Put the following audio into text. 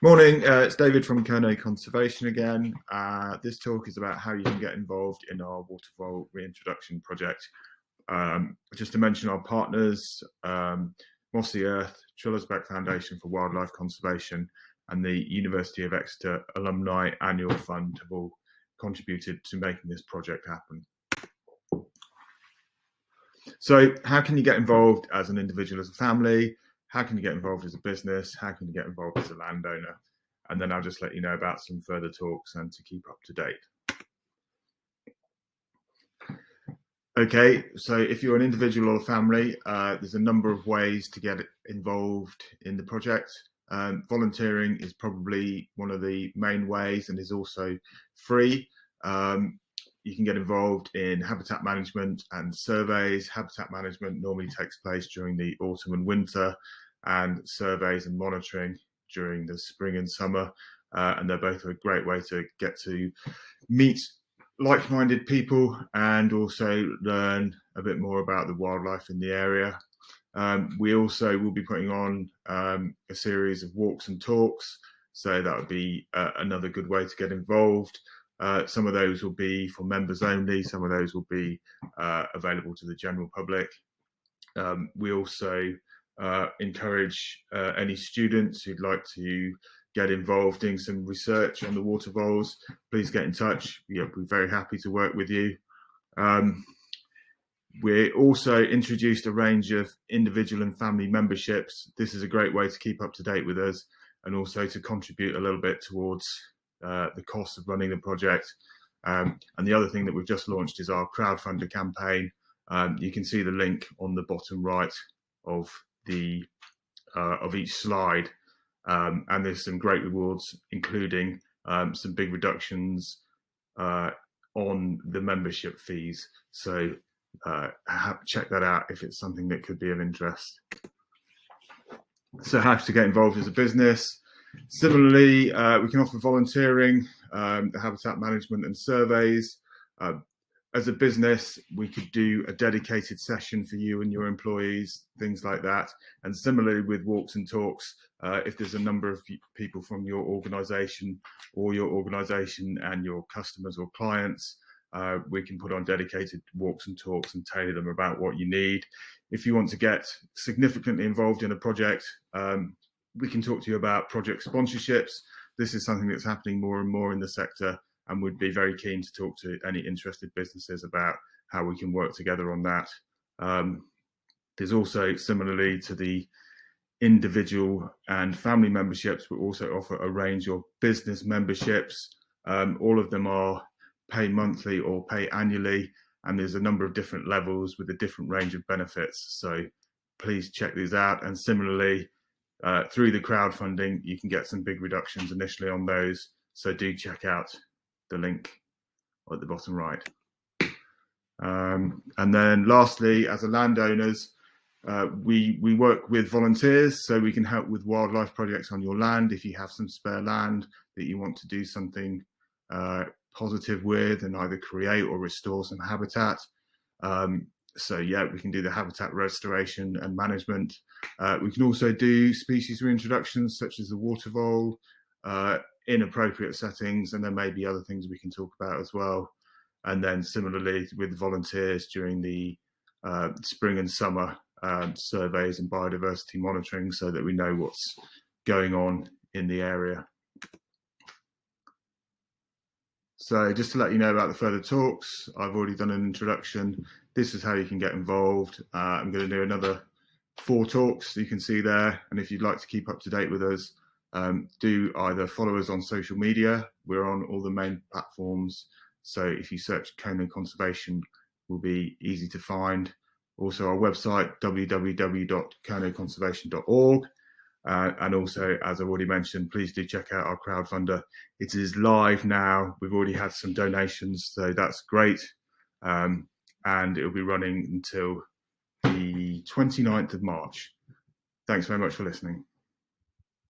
Morning, it's David from Kernow Conservation again. This talk is about how you can get involved in our Vole Reintroduction project. Just to mention our partners, Mossy Earth, Trillersbeck Foundation for Wildlife Conservation and the University of Exeter Alumni Annual Fund have all contributed to making this project happen. So how can you get involved as an individual, as a family? How can you get involved as a business? How can you get involved as a landowner? And then I'll just let you know about some further talks and to keep up to date. Okay, so if you're an individual or a family, there's a number of ways to get involved in the project. Volunteering is probably one of the main ways and is also free. You can get involved in habitat management and surveys. Habitat management normally takes place during the autumn and winter, and surveys and monitoring during the spring and summer. And they're both a great way to get to meet like-minded people and also learn a bit more about the wildlife in the area. We also will be putting on a series of walks and talks, so that would be another good way to get involved. Some of those will be for members only, some of those will be available to the general public. We also encourage any students who'd like to get involved doing some research on the water voles. Please get in touch. We're very happy to work with you. We also introduced a range of individual and family memberships. This is a great way to keep up to date with us and also to contribute a little bit towards the cost of running the project. And the other thing that we've just launched is our crowdfunder campaign. You can see the link on the bottom right of each slide, and there's some great rewards, including some big reductions on the membership fees. So check that out if it's something that could be of interest. So how to get involved as a business. Similarly, we can offer volunteering, habitat management and surveys. As a business, we could do a dedicated session for you and your employees, things like that. And similarly with walks and talks, if there's a number of people from your organisation or your organisation and your customers or clients, we can put on dedicated walks and talks and tailor them about what you need. If you want to get significantly involved in a project, we can talk to you about project sponsorships. This is something that's happening more and more in the sector, and we'd be very keen to talk to any interested businesses about how we can work together on that. There's also, similarly to the individual and family memberships, we also offer a range of business memberships. All of them are pay monthly or pay annually, and there's a number of different levels with a different range of benefits. So please check these out. And similarly, through the crowdfunding, you can get some big reductions initially on those. So do check out the link at the bottom right. And then lastly, as a landowners, we work with volunteers, so we can help with wildlife projects on your land. If you have some spare land that you want to do something positive with and either create or restore some habitat. So yeah, we can do the habitat restoration and management. We can also do species reintroductions such as the water vole in appropriate settings, and there may be other things we can talk about as well. And then similarly with volunteers during the spring and summer surveys and biodiversity monitoring, so that we know what's going on in the area. So just to let you know about the further talks, I've already done an introduction. This is how you can get involved. I'm going to do another 4 talks you can see there. And if you'd like to keep up to date with us, do either follow us on social media. We're on all the main platforms. So if you search Kernow Conservation, will be easy to find. Also our website, www.kernowconservation.org. And also, as I've already mentioned, please do check out our crowdfunder. It is live now. We've already had some donations, so that's great. And it will be running until the 29th of March. Thanks very much for listening.